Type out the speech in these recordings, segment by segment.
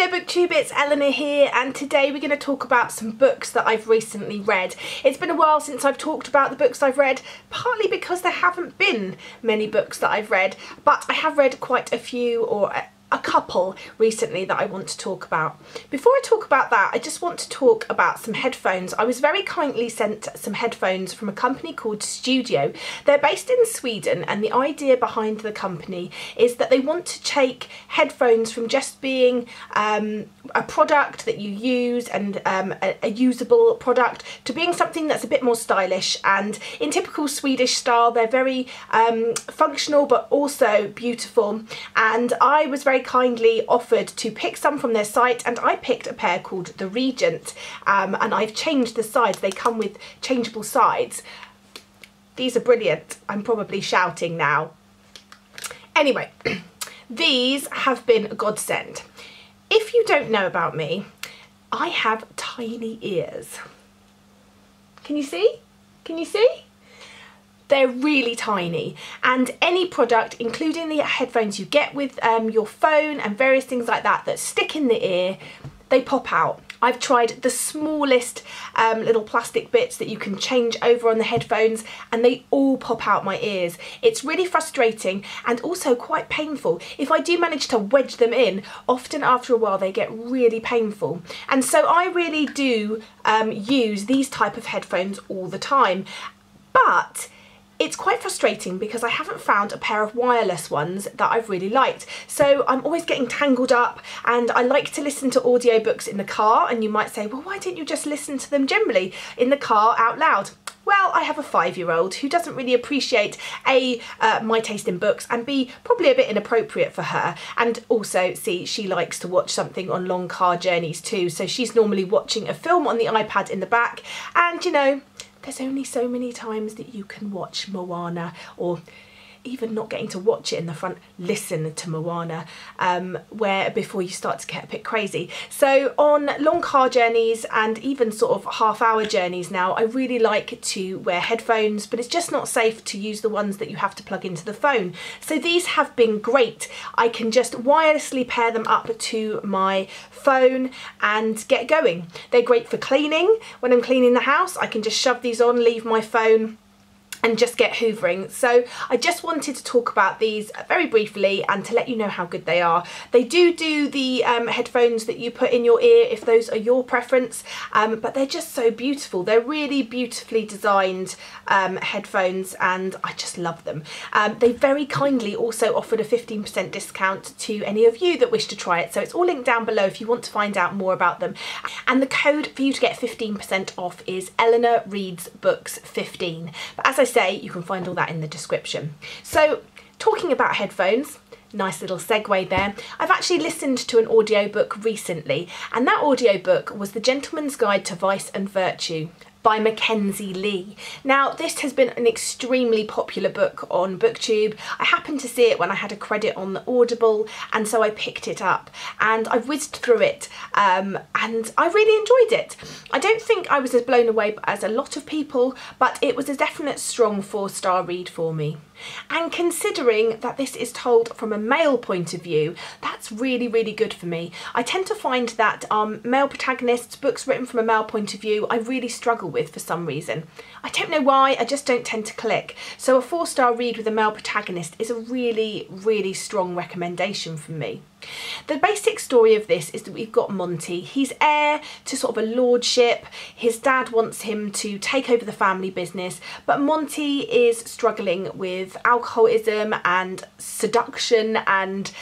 Hi there BookTube, it's Eleanor here, and today we're going to talk about some books that I've recently read. It's been a while since I've talked about the books I've read, partly because there haven't been many books that I've read, but I have read quite a few, or a couple recently that I want to talk about. Before I talk about that, I just want to talk about some headphones. I was very kindly sent some headphones from a company called Studio. They're based in Sweden, and the idea behind the company is that they want to take headphones from just being a product that you use and a usable product to being something that's a bit more stylish, and in typical Swedish style they're very functional but also beautiful, and I was very kindly offered to pick some from their site, and I picked a pair called the Regent, and I've changed the sides. They come with changeable sides. These are brilliant. I'm probably shouting now. Anyway, these have been a godsend. If you don't know about me, I have tiny ears. Can you see? Can you see? They're really tiny, and any product, including the headphones you get with your phone and various things like that that stick in the ear, they pop out. I've tried the smallest little plastic bits that you can change over on the headphones, and they all pop out my ears. It's really frustrating and also quite painful. If I do manage to wedge them in, often after a while they get really painful. And so I really do use these type of headphones all the time. But it's quite frustrating because I haven't found a pair of wireless ones that I've really liked. So I'm always getting tangled up, and I like to listen to audiobooks in the car, and you might say, well, why don't you just listen to them generally in the car out loud? Well, I have a 5-year-old who doesn't really appreciate A, my taste in books, and B, probably a bit inappropriate for her. And also, C, she likes to watch something on long car journeys too. So she's normally watching a film on the iPad in the back, and you know, there's only so many times that you can watch Moana, or even not getting to watch it in the front, listen to Moana, before you start to get a bit crazy. So on long car journeys and even sort of half-hour journeys now, I really like to wear headphones, but it's just not safe to use the ones that you have to plug into the phone. So these have been great. I can just wirelessly pair them up to my phone and get going. They're great for cleaning. When I'm cleaning the house, I can just shove these on, leave my phone, and just get hoovering. So I just wanted to talk about these very briefly and to let you know how good they are. They do the headphones that you put in your ear if those are your preference, but they're just so beautiful. They're really beautifully designed headphones, and I just love them. They very kindly also offered a 15% discount to any of you that wish to try it, so it's all linked down below if you want to find out more about them. And the code for you to get 15% off is Eleanor Reads Books 15. But as I say, you can find all that in the description. So talking about headphones, nice little segue there, I've actually listened to an audiobook recently, and that audiobook was The Gentleman's Guide to Vice and Virtue by Mackenzie Lee. Now, this has been an extremely popular book on BookTube. I happened to see it when I had a credit on the Audible, and so I picked it up and I whizzed through it, and I really enjoyed it. I don't think I was as blown away as a lot of people, but it was a definite strong 4-star read for me. And considering that this is told from a male point of view, that's really, really good for me. I tend to find that male protagonists, books written from a male point of view, I really struggle with for some reason. I don't know why, I just don't tend to click. So a 4-star read with a male protagonist is a really, really strong recommendation from me. The basic story of this is that we've got Monty. He's heir to sort of a lordship. His dad wants him to take over the family business, but Monty is struggling with alcoholism and seduction, and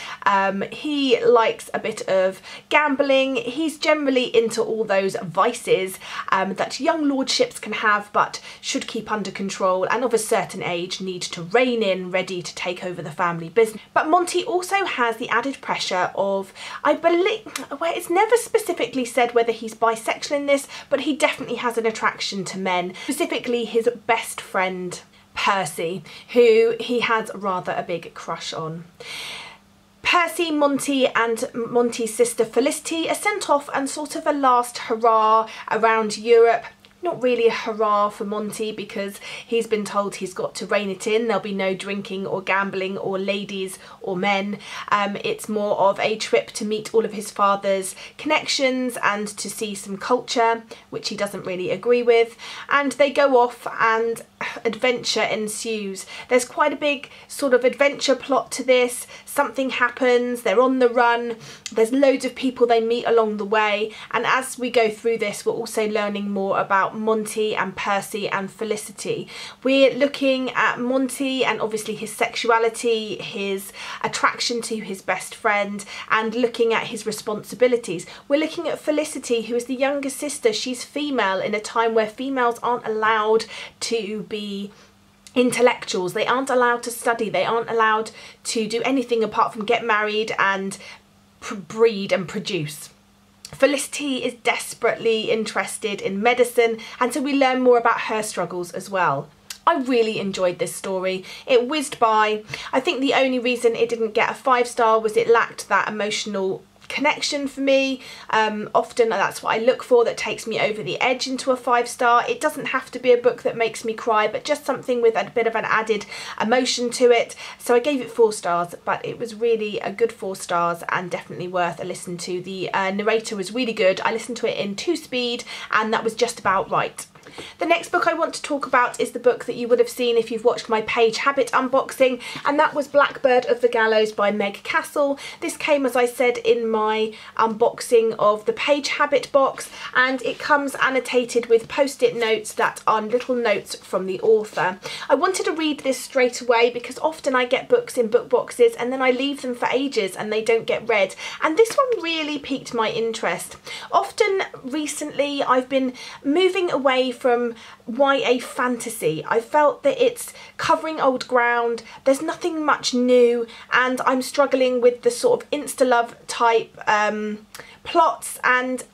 he likes a bit of gambling. He's generally into all those vices that young lordships can have but should keep under control, and of a certain age need to rein in, ready to take over the family business. But Monty also has the added pressure of, I believe, well, it's never specifically said whether he's bisexual in this, but he definitely has an attraction to men, specifically his best friend Percy, who he has rather a big crush on. Percy, Monty and Monty's sister Felicity are sent off on sort of a last hurrah around Europe. not really a hurrah for Monty, because he's been told he's got to rein it in. There'll be no drinking or gambling or ladies or men. It's more of a trip to meet all of his father's connections and to see some culture, which he doesn't really agree with. And they go off and adventure ensues. There's quite a big sort of adventure plot to this. Something happens, they're on the run, there's loads of people they meet along the way, and as we go through this we're also learning more about Monty and Percy and Felicity. We're looking at Monty and obviously his sexuality, his attraction to his best friend, and looking at his responsibilities. We're looking at Felicity, who is the younger sister. She's female in a time where females aren't allowed to be intellectuals, they aren't allowed to study, they aren't allowed to do anything apart from get married and breed and produce. Felicity is desperately interested in medicine, and so we learn more about her struggles as well. I really enjoyed this story. It whizzed by. I think the only reason it didn't get a 5-star was it lacked that emotional connection for me. Often that's what I look for, that takes me over the edge into a 5-star. It doesn't have to be a book that makes me cry, but just something with a bit of an added emotion to it. So I gave it 4 stars, but it was really a good 4 stars and definitely worth a listen to. The narrator was really good. I listened to it in 2 speed and that was just about right. The next book I want to talk about is the book that you would have seen if you've watched my Page Habit unboxing, and that was Blackbird of the Gallows by Meg Cassell. This came, as I said, in my unboxing of the Page Habit box, and it comes annotated with post-it notes that are little notes from the author. I wanted to read this straight away because often I get books in book boxes and then I leave them for ages and they don't get read, and this one really piqued my interest. Often recently I've been moving away from YA fantasy. I felt that it's covering old ground, there's nothing much new, and I'm struggling with the sort of insta-love type plots, and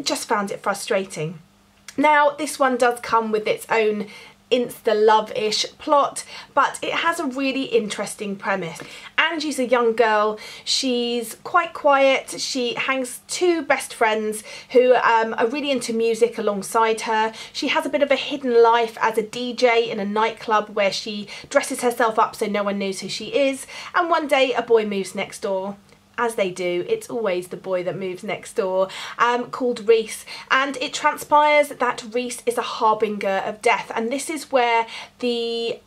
just found it frustrating. Now this one does come with its own insta-love-ish plot, but it has a really interesting premise. Angie's a young girl, she's quite quiet, she hangs 2 best friends who are really into music alongside her. She has a bit of a hidden life as a DJ in a nightclub where she dresses herself up so no one knows who she is, and one day a boy moves next door. As they do, it's always the boy that moves next door, called Reese, and it transpires that Reese is a harbinger of death, and this is where the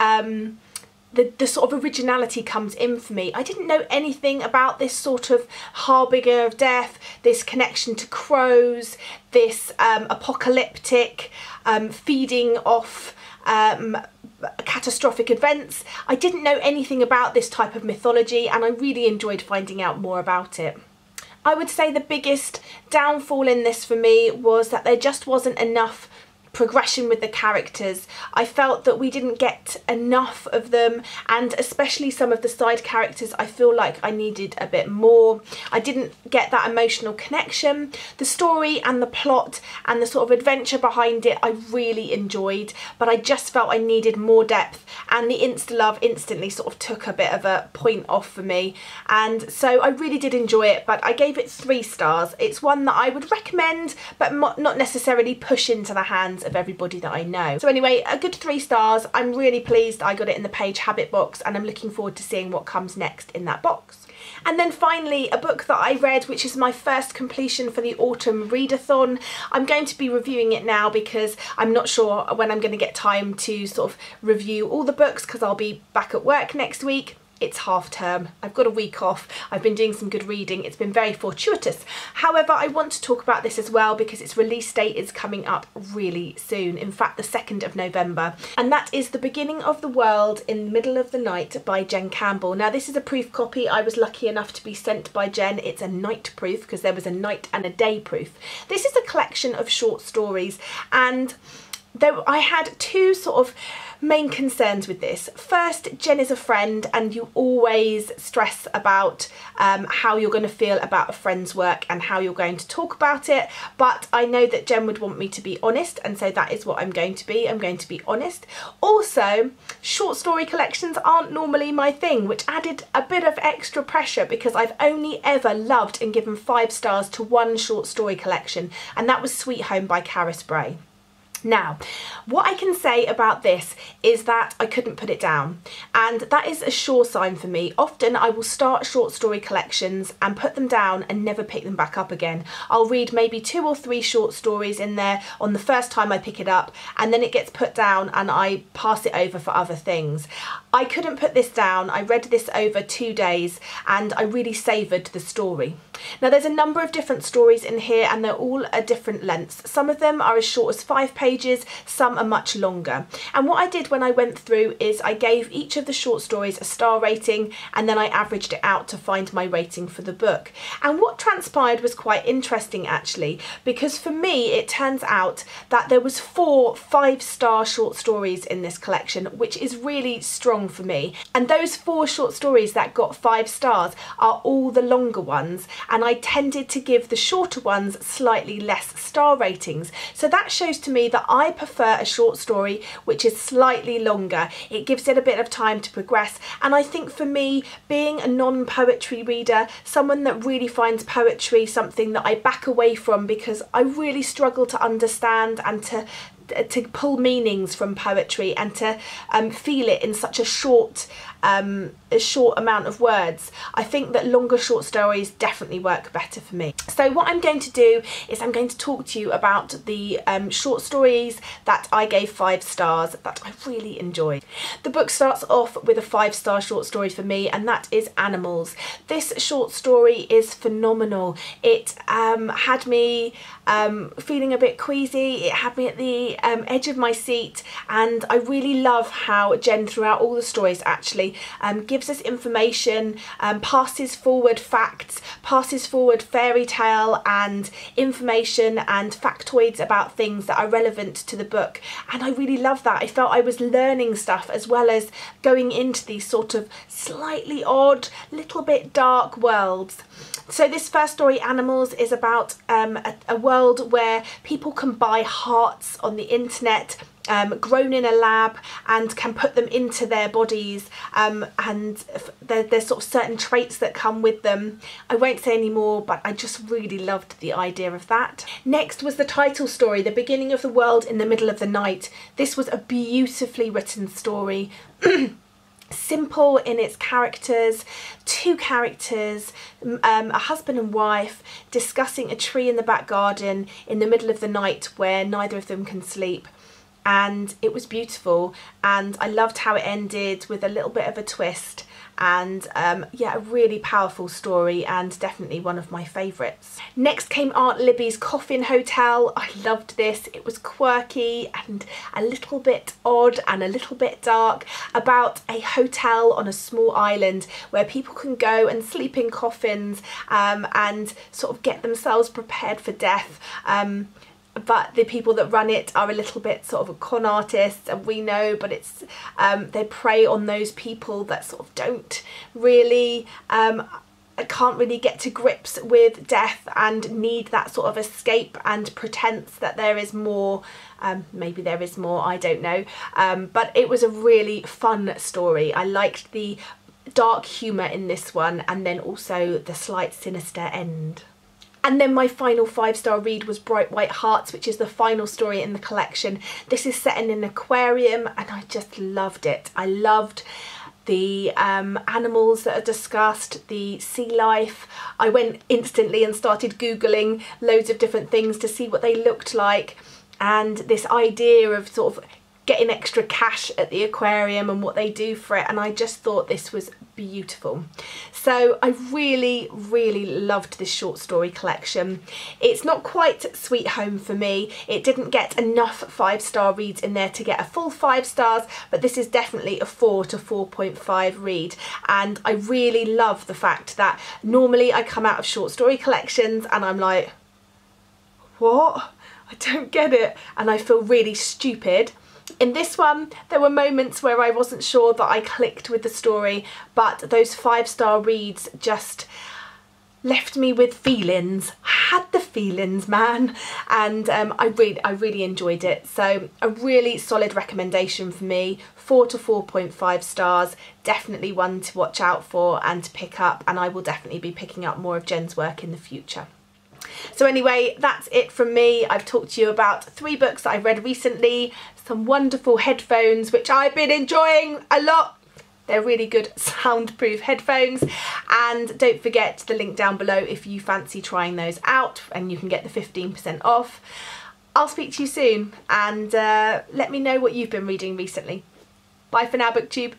sort of originality comes in for me. I didn't know anything about this sort of harbinger of death, this connection to crows, this apocalyptic feeding off catastrophic events. I didn't know anything about this type of mythology, and I really enjoyed finding out more about it. I would say the biggest downfall in this for me was that there just wasn't enough progression with the characters. I felt that we didn't get enough of them, and especially some of the side characters I feel like I needed a bit more. I didn't get that emotional connection. The story and the plot and the sort of adventure behind it I really enjoyed, but I just felt I needed more depth, and the insta-love instantly sort of took a bit of a point off for me, and so I really did enjoy it, but I gave it 3 stars. It's one that I would recommend, but not necessarily push into the hands of everybody that I know. So anyway, a good 3 stars. I'm really pleased I got it in the Page Habit box, and I'm looking forward to seeing what comes next in that box. And then finally, a book that I read, which is my first completion for the autumn readathon. I'm going to be reviewing it now because I'm not sure when I'm going to get time to sort of review all the books, because I'll be back at work next week. It's half term, I've got a week off, I've been doing some good reading, it's been very fortuitous. However, I want to talk about this as well because its release date is coming up really soon, in fact the 2nd of November, and that is The Beginning of the World in the Middle of the Night by Jen Campbell. Now this is a proof copy. I was lucky enough to be sent by Jen. It's a night proof because there was a night and a day proof. This is a collection of short stories, and I had 2 sort of main concerns with this. First, Jen is a friend, and you always stress about how you're going to feel about a friend's work and how you're going to talk about it, but I know that Jen would want me to be honest, and so that is what I'm going to be. I'm going to be honest. Also, short story collections aren't normally my thing, which added a bit of extra pressure because I've only ever loved and given 5 stars to one short story collection, and that was Sweet Home by Cara Spray. Now, what I can say about this is that I couldn't put it down, and that is a sure sign for me. Often I will start short story collections and put them down and never pick them back up again. I'll read maybe 2 or 3 short stories in there on the first time I pick it up, and then it gets put down and I pass it over for other things. I couldn't put this down. I read this over 2 days and I really savoured the story. Now, there's a number of different stories in here and they're all at different lengths. Some of them are as short as 5 pages, some are much longer. And what I did when I went through is I gave each of the short stories a star rating, and then I averaged it out to find my rating for the book. And what transpired was quite interesting actually, because for me it turns out that there was 4 5-star short stories in this collection, which is really strong for me. And those 4 short stories that got 5 stars are all the longer ones, and I tended to give the shorter ones slightly less star ratings. So that shows to me that I prefer a short story which is slightly longer. It gives it a bit of time to progress, and I think for me, being a non-poetry reader, someone that really finds poetry something that I back away from because I really struggle to understand and to pull meanings from poetry and to feel it in such a short amount of words, I think that longer short stories definitely work better for me. So what I'm going to do is I'm going to talk to you about the short stories that I gave 5 stars that I really enjoyed. The book starts off with a 5-star short story for me, and that is Animals. This short story is phenomenal. It had me feeling a bit queasy. It had me at the edge of my seat, and I really love how Jen, throughout all the stories actually, gives us information, passes forward facts, passes forward fairy tale and information and factoids about things that are relevant to the book, and I really love that. I felt I was learning stuff as well as going into these sort of slightly odd, little bit dark worlds. So this first story, Animals, is about a world where people can buy hearts on the internet, grown in a lab, and can put them into their bodies, and there's sort of certain traits that come with them. I won't say any more, but I just really loved the idea of that. Next was the title story, The Beginning of the World in the Middle of the Night. This was a beautifully written story. Simple in its characters, 2 characters, a husband and wife discussing a tree in the back garden in the middle of the night where neither of them can sleep. And it was beautiful, and I loved how it ended with a little bit of a twist, and yeah, a really powerful story and definitely one of my favourites. Next came Aunt Libby's Coffin Hotel. I loved this. It was quirky and a little bit odd and a little bit dark, about a hotel on a small island where people can go and sleep in coffins and sort of get themselves prepared for death. But the people that run it are a little bit sort of con artists, and we know, but it's they prey on those people that sort of don't really can't really get to grips with death and need that sort of escape and pretense that there is more. Maybe there is more, I don't know, but it was a really fun story. I liked the dark humour in this one, and then also the slight sinister end. And then my final 5-star read was Bright White Hearts, which is the final story in the collection. This is set in an aquarium, and I just loved it. I loved the animals that are discussed, the sea life. I went instantly and started Googling loads of different things to see what they looked like, and this idea of sort of getting extra cash at the aquarium and what they do for it, and I just thought this was beautiful. So I really loved this short story collection. It's not quite Sweet Home for me. It didn't get enough 5-star reads in there to get a full 5 stars, but this is definitely a 4 to 4.5 read, and I really love the fact that normally I come out of short story collections and I'm like, what? I don't get it, and I feel really stupid. In this one, there were moments where I wasn't sure that I clicked with the story, but those 5-star reads just left me with feelings. I had the feelings, man, and I really enjoyed it. So a really solid recommendation for me, 4 to 4.5 stars, definitely one to watch out for and to pick up, and I will definitely be picking up more of Jen's work in the future. So anyway, that's it from me. I've talked to you about 3 books that I've read recently, some wonderful headphones which I've been enjoying a lot. They're really good soundproof headphones, and don't forget the link down below if you fancy trying those out, and you can get the 15% off. I'll speak to you soon, and let me know what you've been reading recently. Bye for now, BookTube.